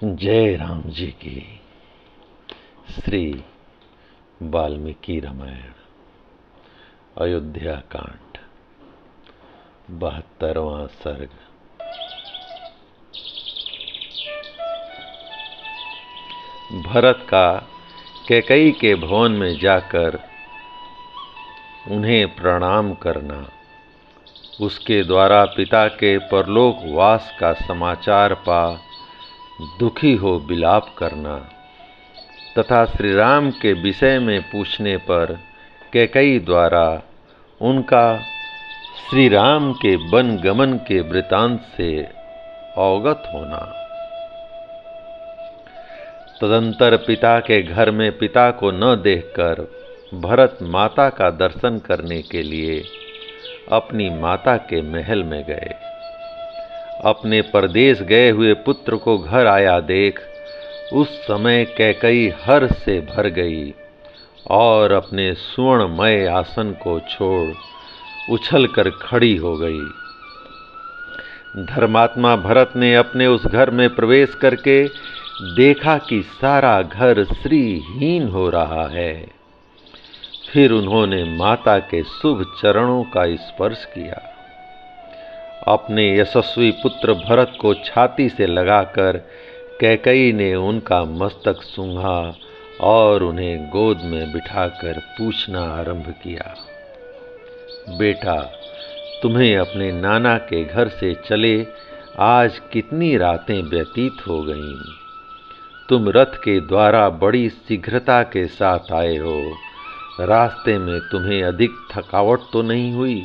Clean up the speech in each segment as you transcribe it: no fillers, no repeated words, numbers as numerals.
जय राम जी की। श्री वाल्मीकि रामायण अयोध्या कांड 72वां सर्ग। भरत का कैकेयी के भवन में जाकर उन्हें प्रणाम करना, उसके द्वारा पिता के परलोक वास का समाचार पा दुखी हो विलाप करना तथा श्री राम के विषय में पूछने पर कैकेयी द्वारा उनका श्री राम के वन गमन के वृतांत से अवगत होना। तदंतर पिता के घर में पिता को न देखकर भरत माता का दर्शन करने के लिए अपनी माता के महल में गए। अपने परदेश गए हुए पुत्र को घर आया देख उस समय कैकेयी हर्ष से भर गई और अपने सुवर्णमय आसन को छोड़ उछलकर खड़ी हो गई। धर्मात्मा भरत ने अपने उस घर में प्रवेश करके देखा कि सारा घर श्रीहीन हो रहा है। फिर उन्होंने माता के शुभ चरणों का स्पर्श किया। अपने यशस्वी पुत्र भरत को छाती से लगाकर कैकेयी ने उनका मस्तक सूंघा और उन्हें गोद में बिठाकर पूछना आरंभ किया, बेटा, तुम्हें अपने नाना के घर से चले आज कितनी रातें व्यतीत हो गईं। तुम रथ के द्वारा बड़ी शीघ्रता के साथ आए हो। रास्ते में तुम्हें अधिक थकावट तो नहीं हुई?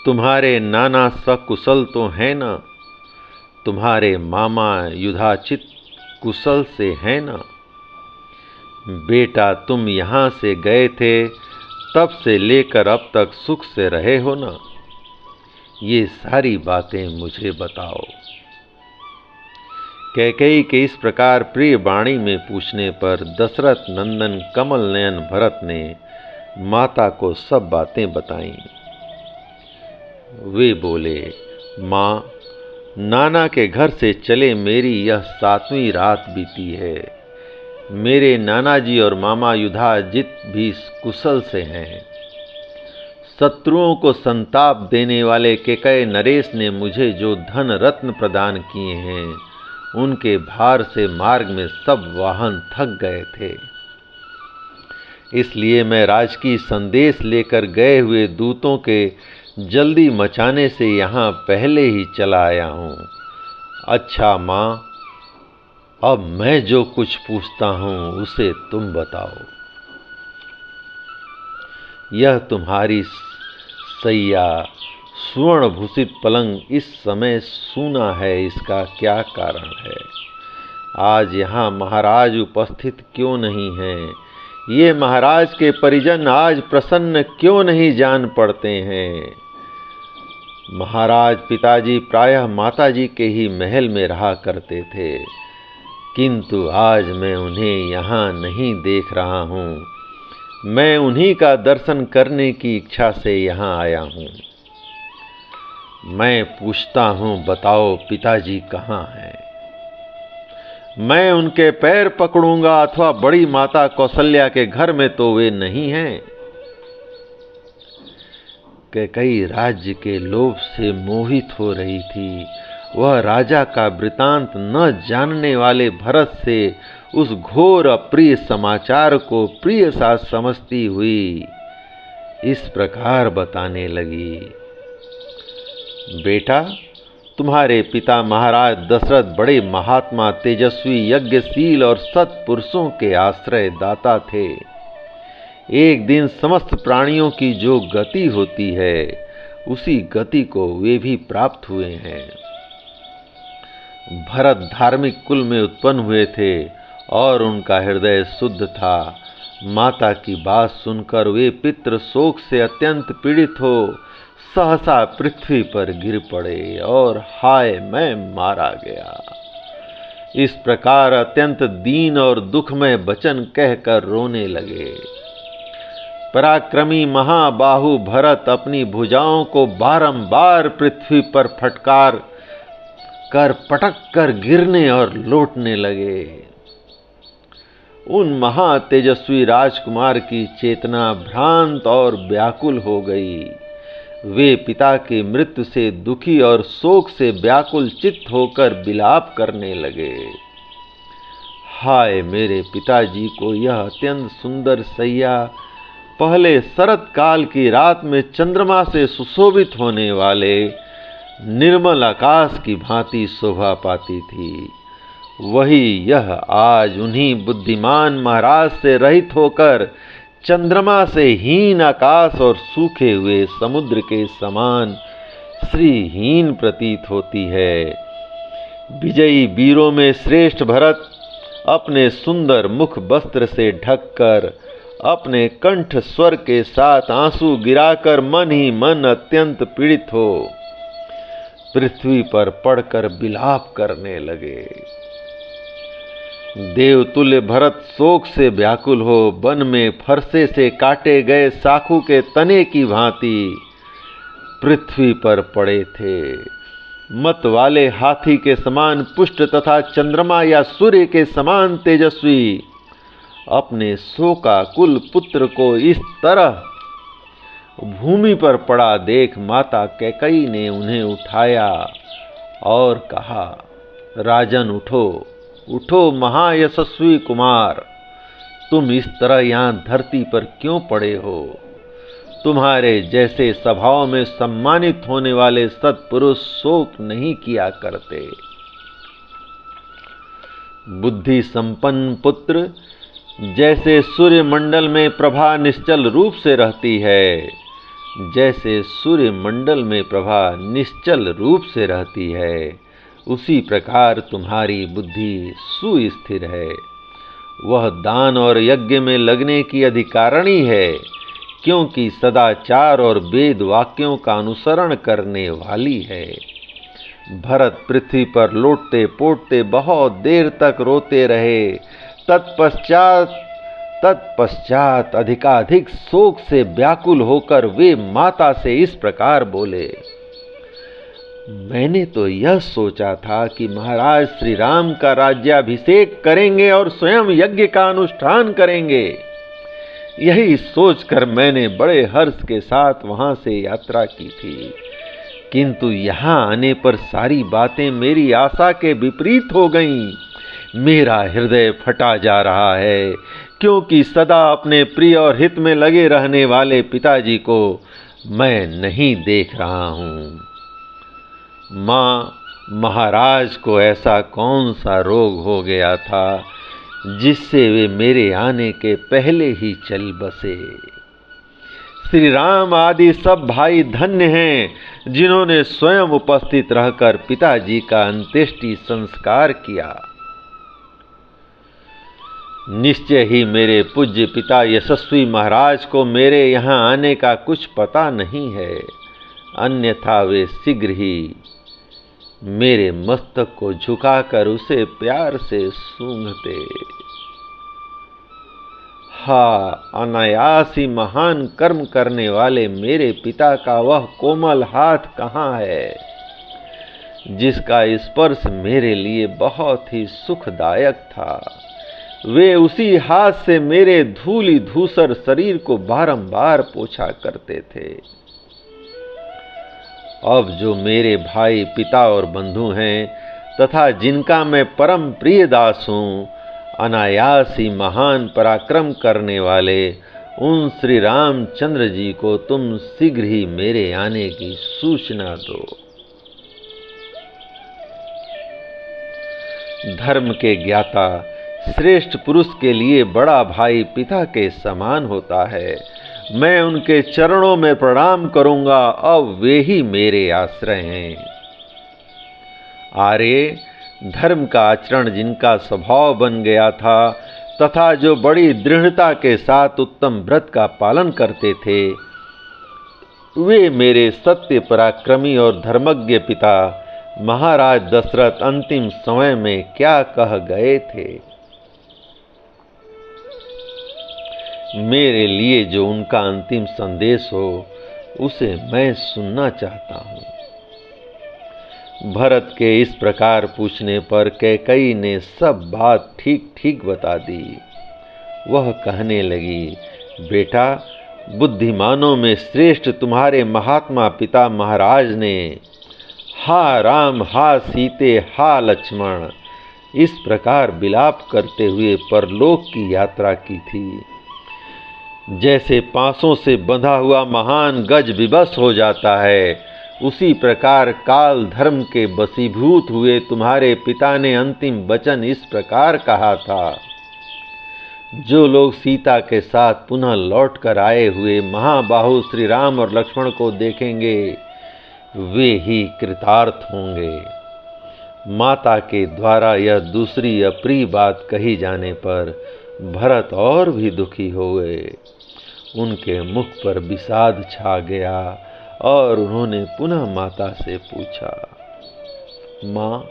तुम्हारे नाना सकुशल तो हैं न? तुम्हारे मामा युधाचित कुशल से हैं न? बेटा, तुम यहाँ से गए थे तब से लेकर अब तक सुख से रहे हो न? ये सारी बातें मुझे बताओ। कैकेयी के इस प्रकार प्रिय वाणी में पूछने पर दशरथ नंदन कमल नयन भरत ने माता को सब बातें बताईं। वे बोले, माँ, नाना के घर से चले मेरी यह 7वीं रात बीती है। मेरे नाना जी और मामा युधाजित भी कुशल से हैं। शत्रुओं को संताप देने वाले केकय नरेश ने मुझे जो धन रत्न प्रदान किए हैं, उनके भार से मार्ग में सब वाहन थक गए थे। इसलिए मैं राजकीय संदेश लेकर गए हुए दूतों के जल्दी मचाने से यहाँ पहले ही चला आया हूँ। अच्छा माँ, अब मैं जो कुछ पूछता हूँ उसे तुम बताओ। यह तुम्हारी सैया स्वर्ण भूषित पलंग इस समय सूना है, इसका क्या कारण है? आज यहाँ महाराज उपस्थित क्यों नहीं हैं? ये महाराज के परिजन आज प्रसन्न क्यों नहीं जान पड़ते हैं? महाराज पिताजी प्रायः माताजी के ही महल में रहा करते थे, किंतु आज मैं उन्हें यहाँ नहीं देख रहा हूँ। मैं उन्हीं का दर्शन करने की इच्छा से यहाँ आया हूँ। मैं पूछता हूँ, बताओ पिताजी कहाँ हैं? मैं उनके पैर पकड़ूंगा अथवा बड़ी माता कौशल्या के घर में तो वे नहीं हैं। कैकेयी राज्य के लोभ से मोहित हो रही थी। वह राजा का वृतांत न जानने वाले भरत से उस घोर अप्रिय समाचार को प्रिय सा समझती हुई इस प्रकार बताने लगी, बेटा, तुम्हारे पिता महाराज दशरथ बड़े महात्मा, तेजस्वी, यज्ञशील और सत्पुरुषों के आश्रय दाता थे। एक दिन समस्त प्राणियों की जो गति होती है, उसी गति को वे भी प्राप्त हुए हैं। भरत धार्मिक कुल में उत्पन्न हुए थे और उनका हृदय शुद्ध था। माता की बात सुनकर वे पितृ शोक से अत्यंत पीड़ित हो सहसा पृथ्वी पर गिर पड़े और हाय, मैं मारा गया। इस प्रकार अत्यंत दीन और दुखमय वचन कहकर रोने लगे। पराक्रमी महाबाहु भरत अपनी भुजाओं को बारंबार पृथ्वी पर फटकार कर पटक कर गिरने और लौटने लगे। उन महातेजस्वी राजकुमार की चेतना भ्रांत और व्याकुल हो गई। वे पिता की मृत्यु से दुखी और शोक से व्याकुल चित्त होकर विलाप करने लगे। हाय मेरे पिताजी को यह अत्यंत सुंदर सैया पहले शरत काल की रात में चंद्रमा से सुशोभित होने वाले निर्मल आकाश की भांति शोभा पाती थी, वही यह आज उन्हीं बुद्धिमान महाराज से रहित होकर चंद्रमा से हीन आकाश और सूखे हुए समुद्र के समान श्रीहीन प्रतीत होती है। विजयी वीरों में श्रेष्ठ भरत अपने सुंदर मुख वस्त्र से ढककर अपने कंठ स्वर के साथ आंसू गिराकर मन ही मन अत्यंत पीड़ित हो पृथ्वी पर पड़कर विलाप करने लगे। देवतुल्य भरत शोक से व्याकुल हो वन में फरसे से काटे गए साखू के तने की भांति पृथ्वी पर पड़े थे। मत वाले हाथी के समान पुष्ट तथा चंद्रमा या सूर्य के समान तेजस्वी अपने शोकाकुल पुत्र को इस तरह भूमि पर पड़ा देख माता कैकेयी ने उन्हें उठाया और कहा, राजन उठो, उठो महायशस्वी कुमार, तुम इस तरह यहाँ धरती पर क्यों पड़े हो? तुम्हारे जैसे स्वभाव में सम्मानित होने वाले सत्पुरुष शोक नहीं किया करते। बुद्धि संपन्न पुत्र जैसे सूर्य मंडल में प्रभा निश्चल रूप से रहती है, जैसे सूर्य मंडल में प्रभा निश्चल रूप से रहती है, उसी प्रकार तुम्हारी बुद्धि सुस्थिर है। वह दान और यज्ञ में लगने की अधिकारिणी है, क्योंकि सदाचार और वेद वाक्यों का अनुसरण करने वाली है। भरत पृथ्वी पर लोटते पोटते बहुत देर तक रोते रहे। तत्पश्चात अधिकाधिक शोक से व्याकुल होकर वे माता से इस प्रकार बोले, मैंने तो यह सोचा था कि महाराज श्री राम का राज्याभिषेक करेंगे और स्वयं यज्ञ का अनुष्ठान करेंगे। यही सोचकर मैंने बड़े हर्ष के साथ वहां से यात्रा की थी, किंतु यहाँ आने पर सारी बातें मेरी आशा के विपरीत हो गईं। मेरा हृदय फटा जा रहा है, क्योंकि सदा अपने प्रिय और हित में लगे रहने वाले पिताजी को मैं नहीं देख रहा हूँ। माँ, महाराज को ऐसा कौन सा रोग हो गया था जिससे वे मेरे आने के पहले ही चल बसे। श्री राम आदि सब भाई धन्य हैं जिन्होंने स्वयं उपस्थित रहकर पिताजी का अंत्येष्टि संस्कार किया। निश्चय ही मेरे पूज्य पिता यशस्वी महाराज को मेरे यहाँ आने का कुछ पता नहीं है, अन्यथा वे शीघ्र ही मेरे मस्तक को झुकाकर उसे प्यार से सूंघते। हाँ, अनायास ही महान कर्म करने वाले मेरे पिता का वह कोमल हाथ कहाँ है, जिसका स्पर्श मेरे लिए बहुत ही सुखदायक था। वे उसी हाथ से मेरे धूली धूसर शरीर को बारंबार पोंछा करते थे। अब जो मेरे भाई, पिता और बंधु हैं तथा जिनका मैं परम प्रिय दास हूँ, अनायास ही महान पराक्रम करने वाले उन श्री रामचंद्र जी को तुम शीघ्र ही मेरे आने की सूचना दो। धर्म के ज्ञाता श्रेष्ठ पुरुष के लिए बड़ा भाई पिता के समान होता है। मैं उनके चरणों में प्रणाम करूंगा, अब वे ही मेरे आश्रय हैं। आर्य, धर्म का आचरण जिनका स्वभाव बन गया था तथा जो बड़ी दृढ़ता के साथ उत्तम व्रत का पालन करते थे, वे मेरे सत्य पराक्रमी और धर्मज्ञ पिता महाराज दशरथ अंतिम समय में क्या कह गए थे। मेरे लिए जो उनका अंतिम संदेश हो, उसे मैं सुनना चाहता हूँ। भरत के इस प्रकार पूछने पर कैकई ने सब बात ठीक ठीक बता दी। वह कहने लगी, बेटा, बुद्धिमानों में श्रेष्ठ तुम्हारे महात्मा पिता महाराज ने हा राम, हा सीते, हा लक्ष्मण इस प्रकार विलाप करते हुए परलोक की यात्रा की थी। जैसे पांसों से बंधा हुआ महान गज विवश हो जाता है, उसी प्रकार काल धर्म के वशीभूत हुए तुम्हारे पिता ने अंतिम वचन इस प्रकार कहा था। जो लोग सीता के साथ पुनः लौट कर आए हुए महाबाहु श्री राम और लक्ष्मण को देखेंगे, वे ही कृतार्थ होंगे। माता के द्वारा यह दूसरी अप्रिय बात कही जाने पर भरत और भी दुखी हो गए। उनके मुख पर विषाद छा गया और उन्होंने पुनः माता से पूछा, माँ,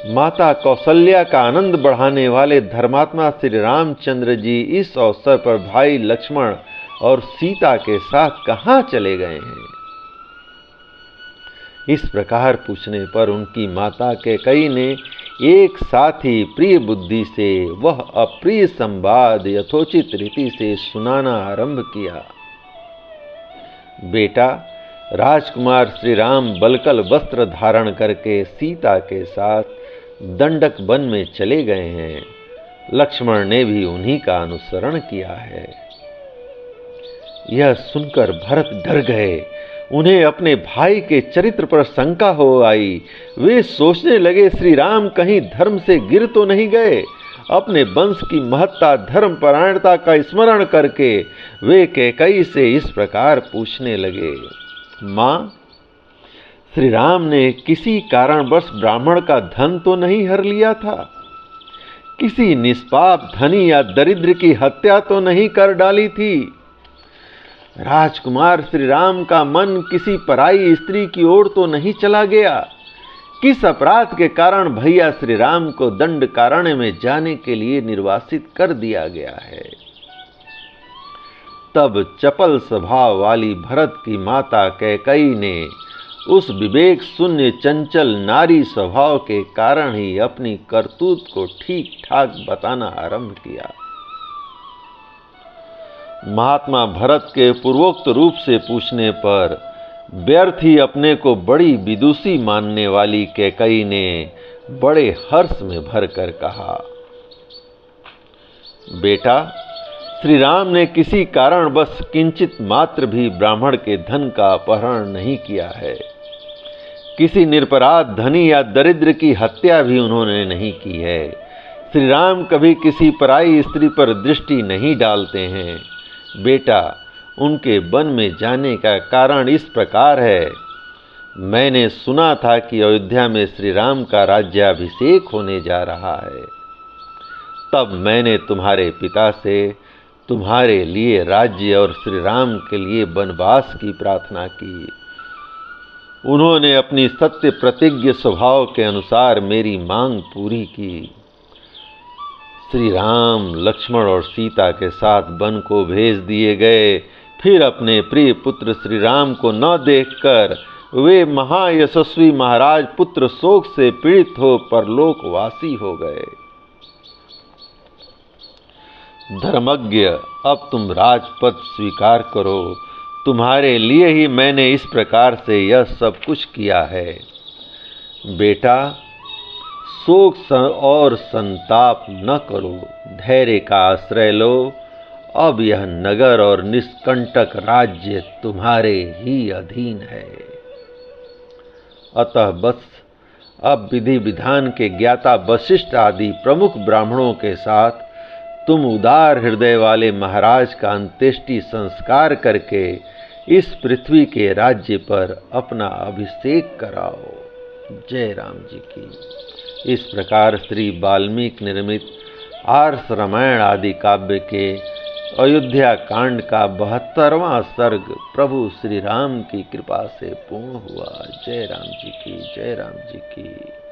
माता कौशल्या का आनंद बढ़ाने वाले धर्मात्मा श्री रामचंद्र जी इस अवसर पर भाई लक्ष्मण और सीता के साथ कहाँ चले गए हैं? इस प्रकार पूछने पर उनकी माता कैकई ने एक साथ ही प्रिय बुद्धि से वह अप्रिय संवाद यथोचित रीति से सुनाना आरंभ किया। बेटा, राजकुमार श्री राम बलकल वस्त्र धारण करके सीता के साथ दंडक वन में चले गए हैं। लक्ष्मण ने भी उन्हीं का अनुसरण किया है। यह सुनकर भरत डर गए। उन्हें अपने भाई के चरित्र पर शंका हो आई। वे सोचने लगे, श्री राम कहीं धर्म से गिर तो नहीं गए। अपने वंश की महत्ता, धर्म परायणता का स्मरण करके वे कैकई से इस प्रकार पूछने लगे, माँ, श्री राम ने किसी कारणवश ब्राह्मण का धन तो नहीं हर लिया था? किसी निष्पाप धनी या दरिद्र की हत्या तो नहीं कर डाली थी? राजकुमार श्री राम का मन किसी पराई स्त्री की ओर तो नहीं चला गया? किस अपराध के कारण भैया श्री राम को दंड कारण्य में जाने के लिए निर्वासित कर दिया गया है? तब चपल स्वभाव वाली भरत की माता कैकई ने उस विवेक शून्य चंचल नारी स्वभाव के कारण ही अपनी करतूत को ठीक ठाक बताना आरंभ किया। महात्मा भरत के पूर्वोक्त रूप से पूछने पर व्यर्थ ही अपने को बड़ी विदुषी मानने वाली कैकई ने बड़े हर्ष में भरकर कहा, बेटा, श्री राम ने किसी कारणवश किंचित मात्र भी ब्राह्मण के धन का अपहरण नहीं किया है। किसी निरपराध धनी या दरिद्र की हत्या भी उन्होंने नहीं की है। श्री राम कभी किसी पराई स्त्री पर दृष्टि नहीं डालते हैं। बेटा, उनके वन में जाने का कारण इस प्रकार है। मैंने सुना था कि अयोध्या में श्री राम का राज्याभिषेक होने जा रहा है। तब मैंने तुम्हारे पिता से तुम्हारे लिए राज्य और श्री राम के लिए वनवास की प्रार्थना की। उन्होंने अपनी सत्य प्रतिज्ञ स्वभाव के अनुसार मेरी मांग पूरी की। श्री राम, लक्ष्मण और सीता के साथ वन को भेज दिए गए। फिर अपने प्रिय पुत्र श्री राम को न देखकर वे महायशस्वी महाराज पुत्र शोक से पीड़ित हो परलोकवासी हो गए। धर्मज्ञ, अब तुम राजपद स्वीकार करो। तुम्हारे लिए ही मैंने इस प्रकार से यह सब कुछ किया है। बेटा, शोक और संताप न करो, धैर्य का आश्रय लो। अब यह नगर और निष्कंटक राज्य तुम्हारे ही अधीन है। अतः बस अब विधि विधान के ज्ञाता वशिष्ठ आदि प्रमुख ब्राह्मणों के साथ तुम उदार हृदय वाले महाराज का अंत्येष्टि संस्कार करके इस पृथ्वी के राज्य पर अपना अभिषेक कराओ। जय राम जी की। इस प्रकार श्री वाल्मीकि निर्मित आर्ष रामायण आदि काव्य के अयोध्या कांड का 72वां सर्ग प्रभु श्री राम की कृपा से पूर्ण हुआ। जय राम जी की, जय राम जी की।